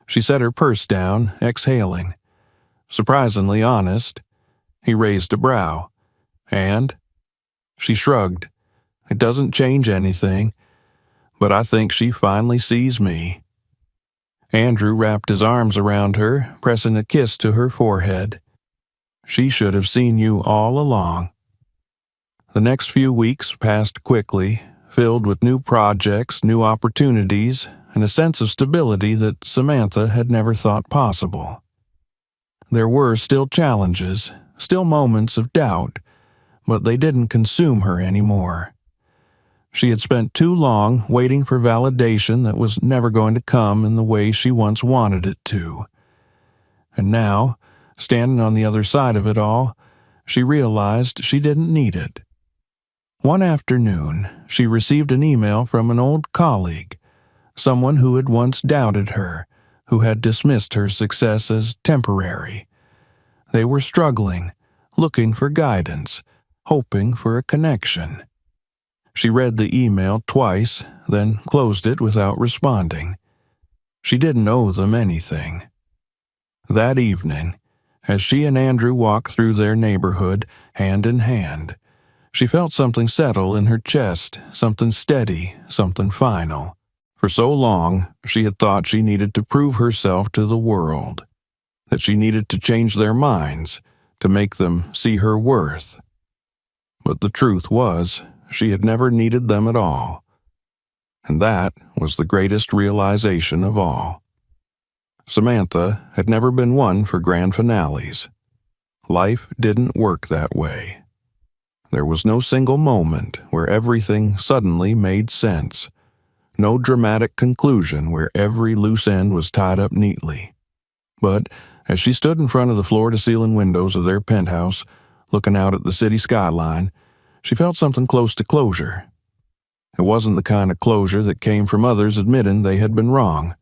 She set her purse down, exhaling. Surprisingly honest. He raised a brow. "And?" She shrugged. "It doesn't change anything, but I think she finally sees me." Andrew wrapped his arms around her, pressing a kiss to her forehead. "She should have seen you all along." The next few weeks passed quickly, filled with new projects, new opportunities, and a sense of stability that Samantha had never thought possible. There were still challenges, still moments of doubt, but they didn't consume her anymore. She had spent too long waiting for validation that was never going to come in the way she once wanted it to. And now, standing on the other side of it all, she realized she didn't need it. One afternoon, she received an email from an old colleague, someone who had once doubted her, who had dismissed her success as temporary. They were struggling, looking for guidance, hoping for a connection. She read the email twice, then closed it without responding. She didn't owe them anything. That evening, as she and Andrew walked through their neighborhood, hand in hand, she felt something settle in her chest, something steady, something final. For so long, she had thought she needed to prove herself to the world, that she needed to change their minds, to make them see her worth. But the truth was, she had never needed them at all. And that was the greatest realization of all. Samantha had never been one for grand finales. Life didn't work that way. There was no single moment where everything suddenly made sense. No dramatic conclusion where every loose end was tied up neatly. But as she stood in front of the floor-to-ceiling windows of their penthouse, looking out at the city skyline, she felt something close to closure. It wasn't the kind of closure that came from others admitting they had been wrong.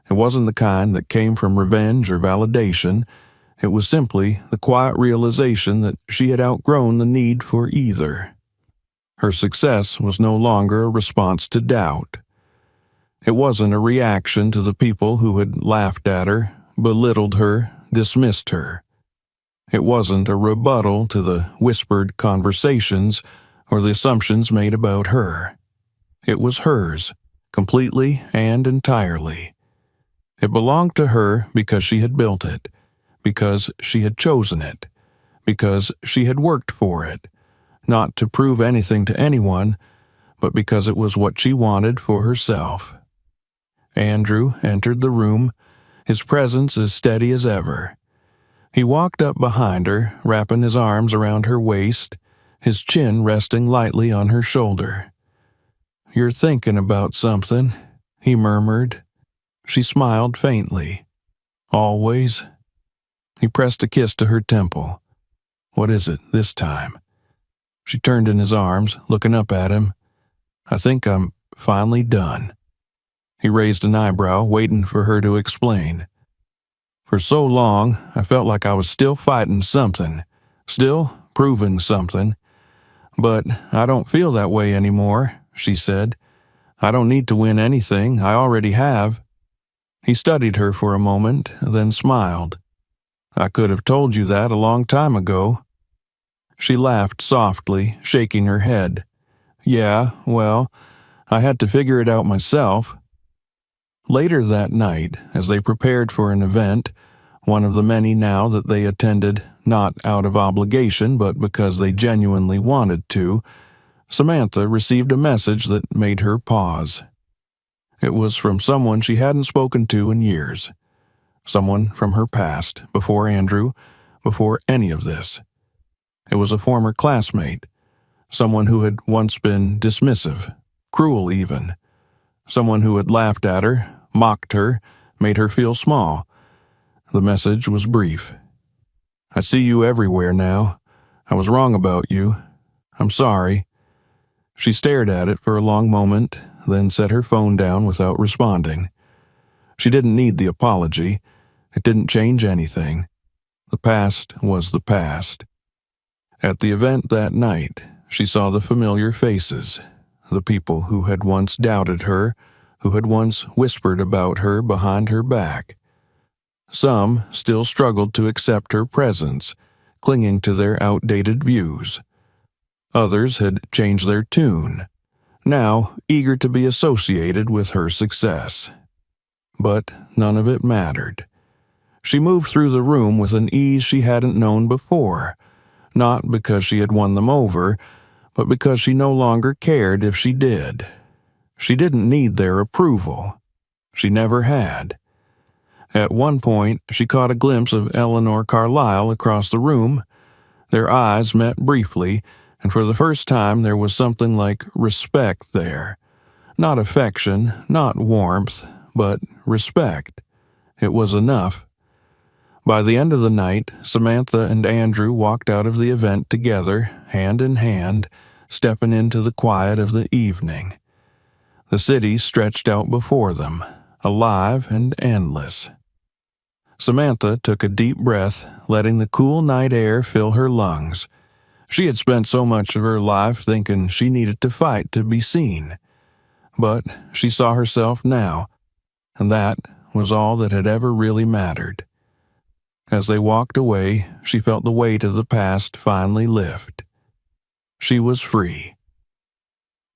It wasn't the kind that came from revenge or validation. It was simply the quiet realization that she had outgrown the need for either. Her success was no longer a response to doubt. It wasn't a reaction to the people who had laughed at her, belittled her, dismissed her. It wasn't a rebuttal to the whispered conversations or the assumptions made about her. It was hers, completely and entirely. It belonged to her because she had built it, because she had chosen it, because she had worked for it, not to prove anything to anyone, but because it was what she wanted for herself. Andrew entered the room, his presence as steady as ever. He walked up behind her, wrapping his arms around her waist, his chin resting lightly on her shoulder. "You're thinking about something," he murmured. She smiled faintly. "Always?" He pressed a kiss to her temple. "What is it this time?" She turned in his arms, looking up at him. "I think I'm finally done." He raised an eyebrow, waiting for her to explain. "For so long, I felt like I was still fighting something, still proving something. But I don't feel that way anymore," she said. "I don't need to win anything, I already have." He studied her for a moment, then smiled. "I could have told you that a long time ago." She laughed softly, shaking her head. "Yeah, well, I had to figure it out myself." Later that night, as they prepared for an event, one of the many now that they attended not out of obligation but because they genuinely wanted to, Samantha received a message that made her pause. It was from someone she hadn't spoken to in years. Someone from her past, before Andrew, before any of this. It was a former classmate, someone who had once been dismissive, cruel even. Someone who had laughed at her, mocked her, made her feel small. The message was brief. "I see you everywhere now. I was wrong about you. I'm sorry." She stared at it for a long moment, then set her phone down without responding. She didn't need the apology. It didn't change anything. The past was the past. At the event that night, she saw the familiar faces, the people who had once doubted her, who had once whispered about her behind her back. Some still struggled to accept her presence, clinging to their outdated views. Others had changed their tune, now eager to be associated with her success. But none of it mattered. She moved through the room with an ease she hadn't known before, not because she had won them over, but because she no longer cared if she did. She didn't need their approval. She never had. At one point, she caught a glimpse of Eleanor Carlyle across the room. Their eyes met briefly, and for the first time there was something like respect there. Not affection, not warmth, but respect. It was enough. By the end of the night, Samantha and Andrew walked out of the event together, hand in hand, stepping into the quiet of the evening. The city stretched out before them, alive and endless. Samantha took a deep breath, letting the cool night air fill her lungs. She had spent so much of her life thinking she needed to fight to be seen. But she saw herself now, and that was all that had ever really mattered. As they walked away, she felt the weight of the past finally lift. She was free.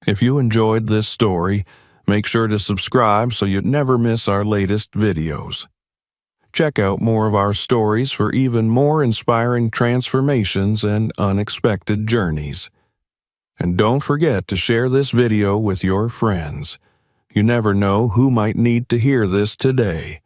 If you enjoyed this story, make sure to subscribe so you'd never miss our latest videos. Check out more of our stories for even more inspiring transformations and unexpected journeys. And don't forget to share this video with your friends. You never know who might need to hear this today.